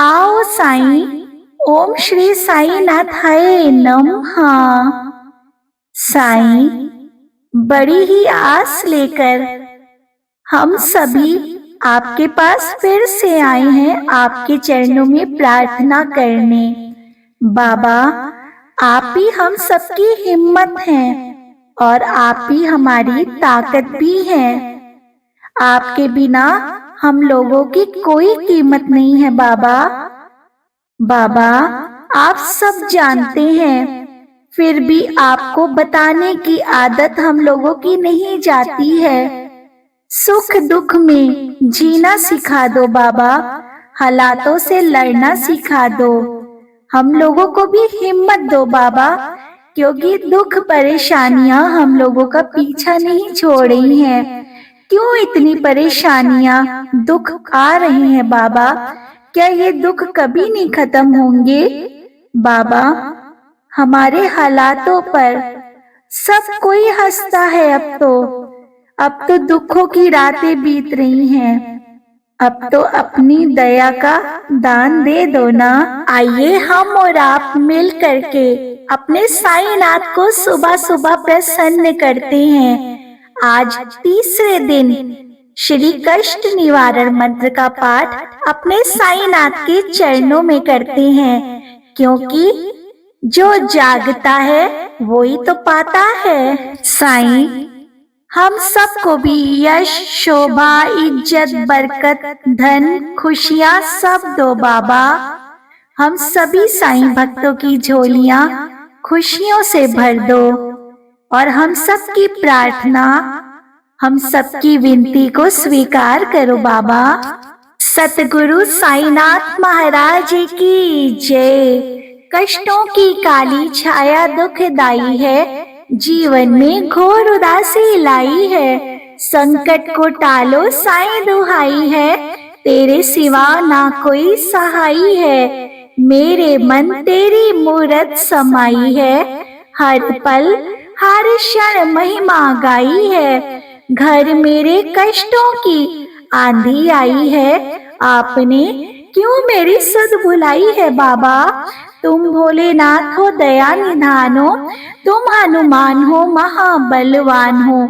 आओ साईं, ओम श्री साईनाथाय नमः। साईं, बड़ी ही आस लेकर हम सभी आपके पास फिर से आए हैं आपके चरणों में प्रार्थना करने। बाबा, आप ही हम सबकी हिम्मत हैं और आप ही हमारी ताकत भी हैं। आपके बिना हम लोगों की कोई कीमत नहीं है बाबा। बाबा, आप सब जानते हैं, फिर भी आपको बताने की आदत हम लोगों की नहीं जाती है। सुख दुख में जीना सिखा दो बाबा, हालातों से लड़ना सिखा दो। हम लोगों को भी हिम्मत दो बाबा, क्योंकि दुख परेशानियां हम लोगों का पीछा नहीं छोड़ रही हैं। क्यों इतनी परेशानियां, दुख आ रहे हैं बाबा? क्या ये दुख कभी नहीं खत्म होंगे? बाबा, हमारे हालातों पर सब कोई हंसता है। अब तो दुखों की रातें बीत रही हैं। अब तो अपनी दया का दान दे दो ना। आइए हम और आप मिल करके अपने साईनाथ को सुबह सुबह प्रसन्न करते हैं। आज तीसरे दिन श्री कष्ट निवारण मंत्र का पाठ अपने साईनाथ के चरणों में करते हैं, क्योंकि जो जागता है वो ही तो पाता है। साईं, हम सबको भी यश, शोभा, इज्जत, बरकत, धन, खुशियां सब दो बाबा। हम सभी साईं भक्तों की झोलियां खुशियों से भर दो और हम सबकी प्रार्थना, हम सबकी विनती को स्वीकार करो बाबा। सतगुरु साईनाथ महाराज की जय। कष्टों की काली छाया दुखदाई है, जीवन में घोर उदासी लाई है। संकट को टालो साईं दुहाई है, तेरे सिवा ना कोई सहाई है। मेरे मन तेरी मूरत समाई है, हर पल हर क्षण महिमा गाई है। घर मेरे कष्टों की आंधी आई है, आपने क्यों मेरी सुध भुलाई है बाबा। तुम भोलेनाथ हो दया निधान हो, तुम हनुमान हो महाबलवान हो।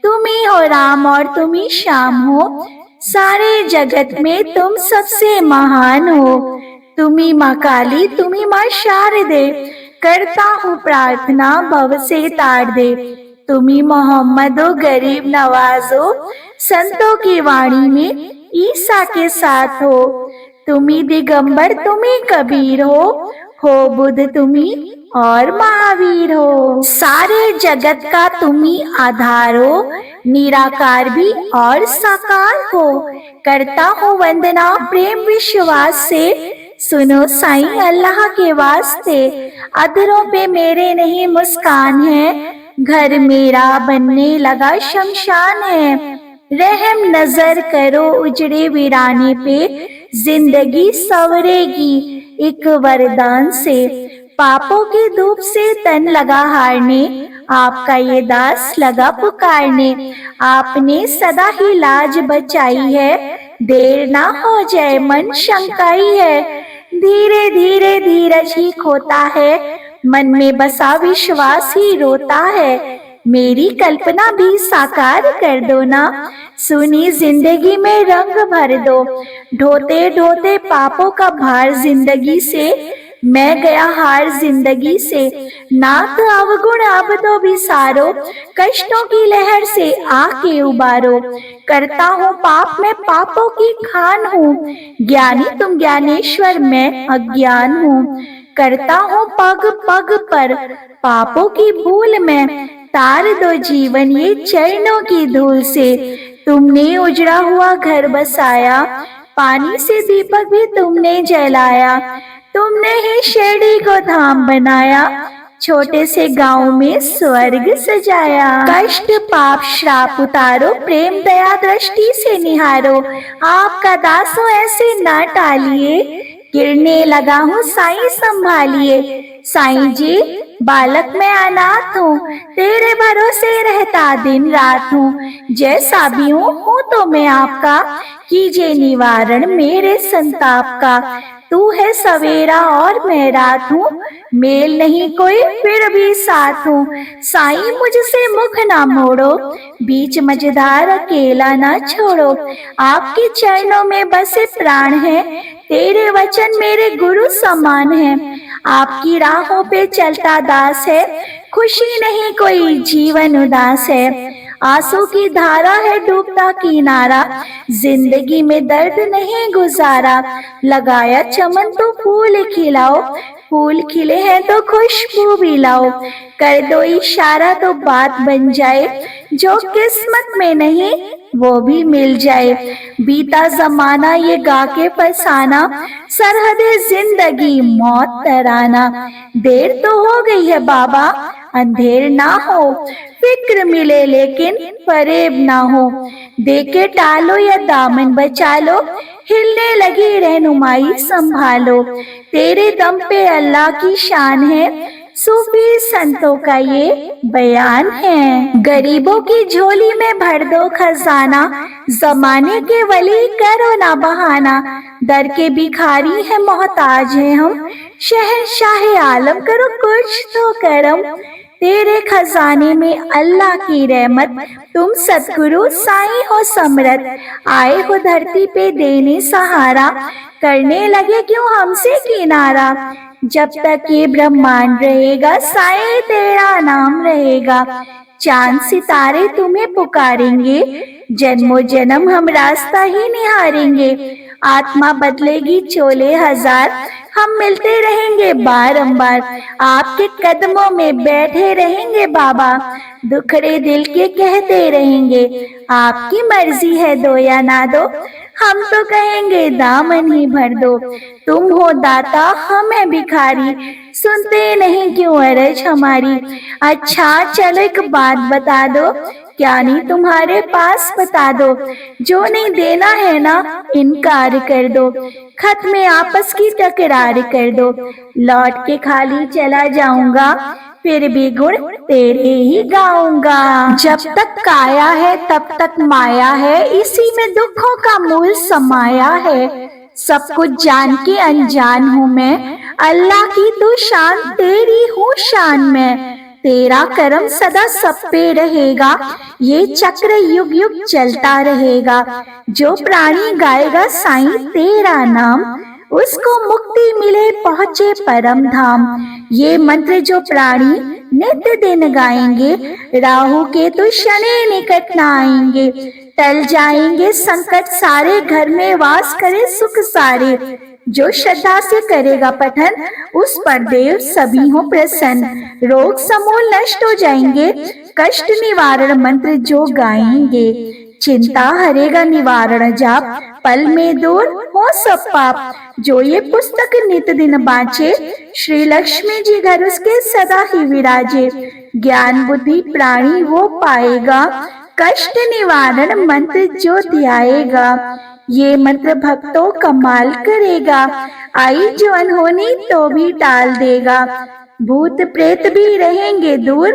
तुम ही हो राम और तुम ही श्याम हो, सारे जगत में तुम सबसे महान हो। तुम ही माँ काली, तुम ही माँ शारदे, करता हूँ प्रार्थना भव से तार दे। तुम ही मोहम्मद हो गरीब नवाजो, संतों की वाणी में ईसा के साथ हो। तुम ही दिगंबर, तुम ही कबीर हो बुद्ध तुम ही और महावीर हो। सारे जगत का तुम ही आधार हो, निराकार भी और साकार हो। करता हूँ वंदना प्रेम विश्वास से, सुनो साईं अल्लाह के वास्ते। अधरों पे मेरे नहीं मुस्कान है, घर मेरा बनने लगा शमशान है। रहम नजर करो उजड़े वीराने पे, जिंदगी संवरेगी एक वरदान से। पापों के धूप से तन लगा हारने, आपका ये दास लगा पुकारने। आपने सदा ही लाज बचाई है, देर ना हो जाए मन शंकाई है। धीरे धीरे धीरज ही खोता है, मन में बसा विश्वास ही रोता है। मेरी कल्पना भी साकार कर दो ना, सुनी जिंदगी में रंग भर दो। ढोते ढोते पापों का भार जिंदगी से, मैं गया हार जिंदगी से। नाथ अवगुण अब तो विसारो, कष्टों की लहर से आके उबारो। करता हूँ पाप मैं पापों की खान हूँ, ज्ञानी तुम ज्ञानेश्वर मैं अज्ञान हूँ। करता हूँ पग पग पर पापों की भूल मैं, तार दो जीवन ये चरणों की धूल से। तुमने उजड़ा हुआ घर बसाया, पानी से दीपक भी तुमने जलाया। तुमने ही शिरडी को धाम बनाया, छोटे से गांव में स्वर्ग सजाया। कष्ट पाप श्राप उतारो, प्रेम दया दृष्टि से निहारो। आपका दासो ऐसे ना टालिए, गिरने लगा हूँ साईं संभालिए। साईं जी बालक मैं अनाथ हूँ, तेरे भरोसे रहता दिन रात हूँ। जैसा भी हूँ तो मैं आपका, कीजिए निवारण मेरे संताप का। तू है सवेरा और मैं रात हूँ, मेल नहीं कोई फिर भी साथ हूँ। साईं मुझसे मुख ना मोड़ो, बीच मझधार अकेला ना छोड़ो। आपके चरणों में बसे प्राण है, तेरे वचन मेरे गुरु समान है। आपकी राहों पे चलता दास है, खुशी नहीं कोई जीवन उदास है। आंसू की धारा है डूबता किनारा, जिंदगी में दर्द नहीं गुजारा। लगाया चमन तो फूल खिलाओ, फूल खिले हैं तो खुशबू भी लाओ। कर दो इशारा तो बात बन जाए, जो किस्मत में नहीं वो भी मिल जाए। बीता जमाना ये गा के फसाना, सरहदे जिंदगी मौत तराना। देर तो हो गई है बाबा, अंधेर ना हो, फिक्र मिले लेकिन फरेब ना हो। देके टालो या दामन बचा लो, हिलने लगी रहनुमाई संभालो। तेरे दम पे अल्लाह की शान है, सूफी संतों का ये बयान है। गरीबों की झोली में भर दो खजाना, जमाने के वली करो ना बहाना। दर के भिखारी है मोहताज है हम, शहंशाह आलम करो कुछ तो करम। तेरे खजाने में अल्लाह की रहमत, तुम सतगुरु साईं हो समरथ। आए हो धरती पे देने सहारा, करने लगे क्यों हमसे किनारा। जब तक ये ब्रह्मांड रहेगा साईं तेरा नाम रहेगा। चांद सितारे तुम्हें पुकारेंगे, जन्मों जन्म हम रास्ता ही निहारेंगे। आत्मा बदलेगी चोले हजार, हम मिलते रहेंगे बारंबार। आपके कदमों में बैठे रहेंगे बाबा, दुखड़े दिल के कहते रहेंगे। आपकी मर्जी है दो या ना दो, हम तो कहेंगे दामन ही भर दो। तुम हो दाता हम है भिखारी, सुनते नहीं क्यों अरज हमारी। अच्छा चलो एक बात बता दो, क्या नहीं तुम्हारे पास बता दो। जो नहीं देना है ना इनकार कर दो, खत में आपस की तकरार कर दो। लौट के खाली चला जाऊंगा, फिर भी गुण तेरे ही गाऊंगा। जब तक काया है तब तक माया है, इसी में दुखों का मूल समाया है। सब कुछ जान के अनजान हूँ मैं, अल्लाह की तू शान तेरी हूँ शान में। तेरा करम सदा सब पे रहेगा, ये चक्र युग युग चलता रहेगा। जो प्राणी गाएगा साईं तेरा नाम, उसको मुक्ति मिले पहुँचे परम धाम। ये मंत्र जो प्राणी नित्य दिन गाएंगे, राहु केतु शनि निकट न आएंगे। टल जाएंगे संकट सारे, घर में वास करे सुख सारे। जो श्रद्धा से करेगा पठन, उस पर देव सभी हो प्रसन्न। रोग समूल नष्ट हो जाएंगे, कष्ट निवारण मंत्र जो गाएंगे। चिंता हरेगा निवारण जाप, पल में दूर हो सब पाप। जो ये पुस्तक नित दिन बाँचे, श्री लक्ष्मी जी घर उसके सदा ही विराजे। ज्ञान बुद्धि प्राणी वो पाएगा, कष्ट निवारण मंत्र जो ध्याएगा। ये मंत्र भक्तों कमाल करेगा, आई जो अनहोनी तो भी टाल देगा। भूत प्रेत भी रहेंगे दूर,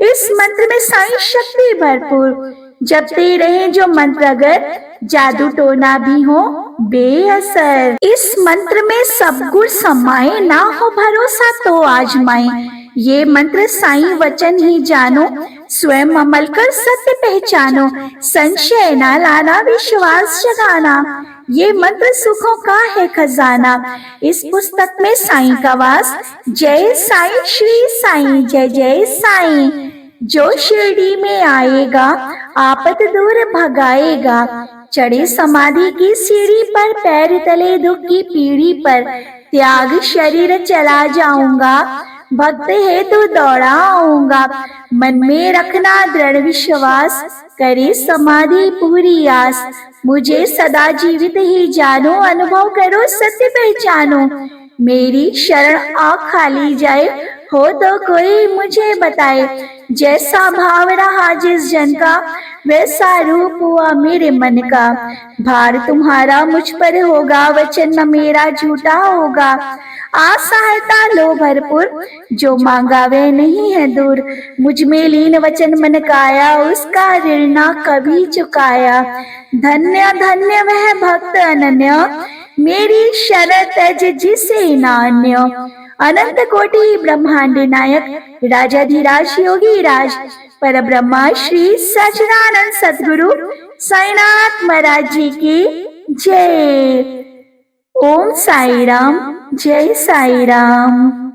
इस मंत्र में साईं शक्ति भरपूर। जपते रहे जो मंत्र अगर, जादू टोना भी हो बेअसर। इस मंत्र में सब गुण समाये, ना हो भरोसा तो आजमाए। ये मंत्र साईं वचन ही जानो, स्वयं अमल कर सत्य पहचानो। संशय ना लाना विश्वास जगाना, ये मंत्र सुखों का है खजाना। इस पुस्तक में साईं का वास, जय साईं श्री साईं जय जय साईं। जो शिरडी में आएगा आपत दूर भगाएगा। चढ़े समाधि की सीढ़ी पर, पैर तले दुख की पीढ़ी पर। त्याग शरीर चला जाऊंगा, भक्त हेतु दौड़ाऊंगा। मन में रखना दृढ़ विश्वास, करे समाधि पूरी आस। मुझे सदा जीवित ही जानो, अनुभव करो सत्य पहचानो। मेरी शरण आ खाली जाए, हो तो कोई मुझे बताए। जैसा भाव रहा जिस जन का वैसा रूप हुआ मेरे मन का। भार तुम्हारा मुझ पर होगा, वचन न मेरा झूठा होगा। असहायता लो भरपूर, जो मांगा वे नहीं है दूर। मुझ में लीन वचन मन काया, उसका ऋण ना कभी चुकाया। धन्य धन्य वह भक्त अनन्य, मेरी शरण तज जिसे नान्य। अनंत कोटि ब्रह्मांड नायक, राजाधिराज योगी राज, पर ब्रह्मा श्री सच्चिदानंद सद्गुरु साईनाथ महाराज जी की जय। ओम साई राम, जय साई राम।